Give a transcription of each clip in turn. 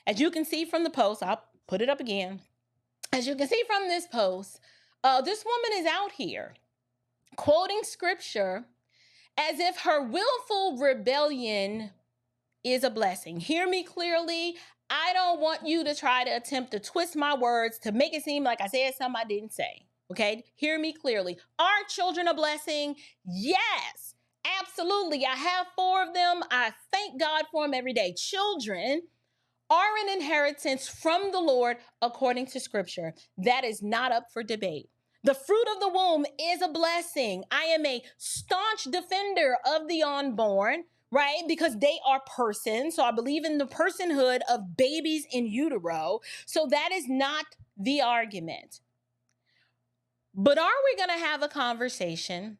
As you can see from the post, I'll put it up again. As you can see from this post, this woman is out here quoting scripture as if her willful rebellion is a blessing. Hear me clearly. I don't want you to try to attempt to twist my words to make it seem like I said something I didn't say. Okay? Hear me clearly. Are children a blessing? Yes, absolutely. I have 4 of them. I thank God for them every day. Children are an inheritance from the Lord according to scripture. That is not up for debate. The fruit of the womb is a blessing. I am a staunch defender of the unborn, right? Because they are persons. So I believe in the personhood of babies in utero. So that is not the argument. But are we going to have a conversation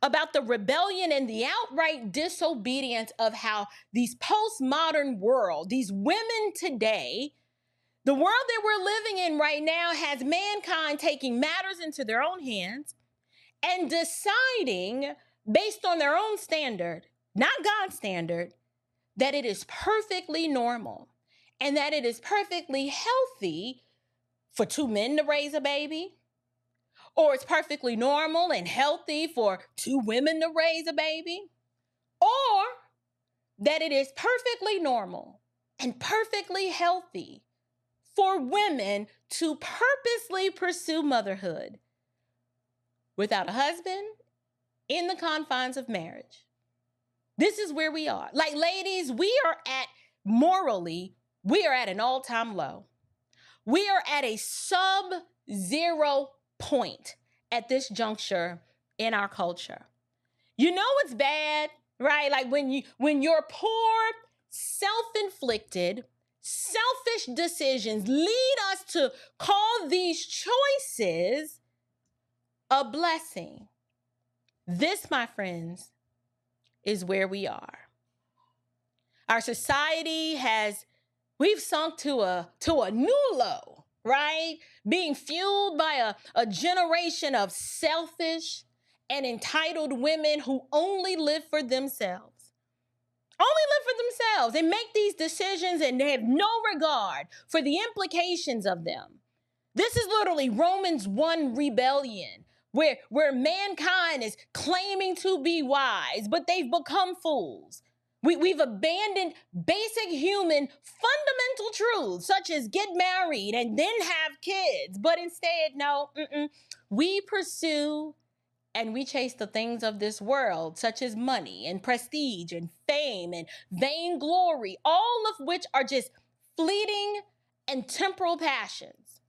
about the rebellion and the outright disobedience of how these postmodern world, these women today, the world that we're living in right now has mankind taking matters into their own hands and deciding based on their own standard, not God's standard, that it is perfectly normal and that it is perfectly healthy for 2 men to raise a baby, or it's perfectly normal and healthy for 2 women to raise a baby, or that it is perfectly normal and perfectly healthy for women to purposely pursue motherhood without a husband in the confines of marriage. This is where we are. Like, ladies, morally, we are at an all-time low. We are at a sub-zero point at this juncture in our culture. You know it's bad, right? Like when your poor, self-inflicted, selfish decisions lead us to call these choices a blessing. This, my friends, is where we are. Our society we've sunk to a new low, right? Being fueled by a generation of selfish and entitled women who only live for themselves. Only live for themselves and make these decisions and they have no regard for the implications of them. This is literally Romans 1 rebellion, where mankind is claiming to be wise, but they've become fools. We've abandoned basic human fundamental truths, such as get married and then have kids. But instead, no, we pursue and we chase the things of this world, such as money and prestige and fame and vainglory, all of which are just fleeting and temporal passions.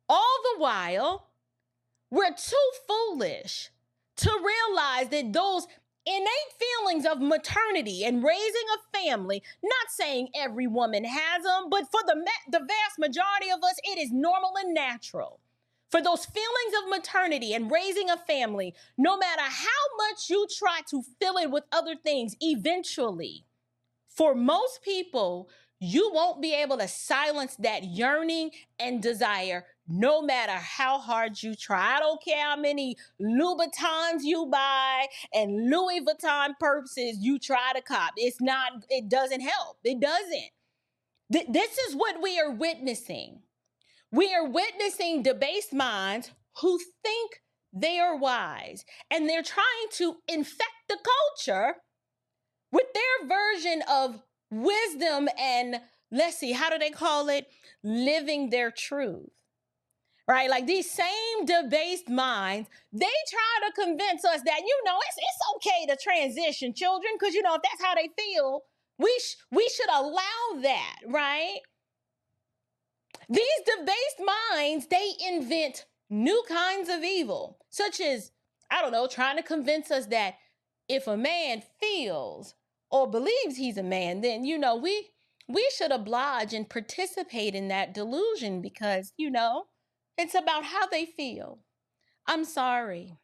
All the while, we're too foolish to realize that those innate feelings of maternity and raising a family, not saying every woman has them, but for the vast majority of us, it is normal and natural. For those feelings of maternity and raising a family, no matter how much you try to fill it with other things, eventually, for most people, you won't be able to silence that yearning and desire no matter how hard you try. I don't care how many Louboutins you buy and Louis Vuitton purses you try to cop. It doesn't help. It doesn't. This is what we are witnessing. We are witnessing debased minds who think they are wise, and they're trying to infect the culture with their version of wisdom and, let's see, how do they call it? Living their truth, right? Like these same debased minds, they try to convince us that, it's okay to transition children because, if that's how they feel, we should allow that, right? These debased minds, they invent new kinds of evil, such as, trying to convince us that if a man feels or believes he's a man, then, we should oblige and participate in that delusion because, it's about how they feel. I'm sorry.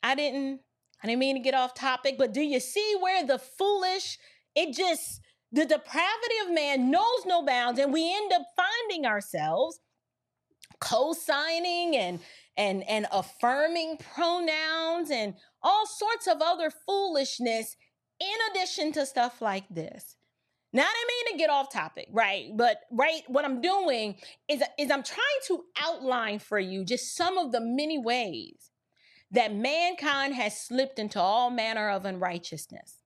I didn't mean to get off topic, but do you see where the depravity of man knows no bounds, and we end up finding ourselves co-signing and affirming pronouns and all sorts of other foolishness in addition to stuff like this. Now, I didn't mean to get off topic, right? But what I'm doing is I'm trying to outline for you just some of the many ways that mankind has slipped into all manner of unrighteousness.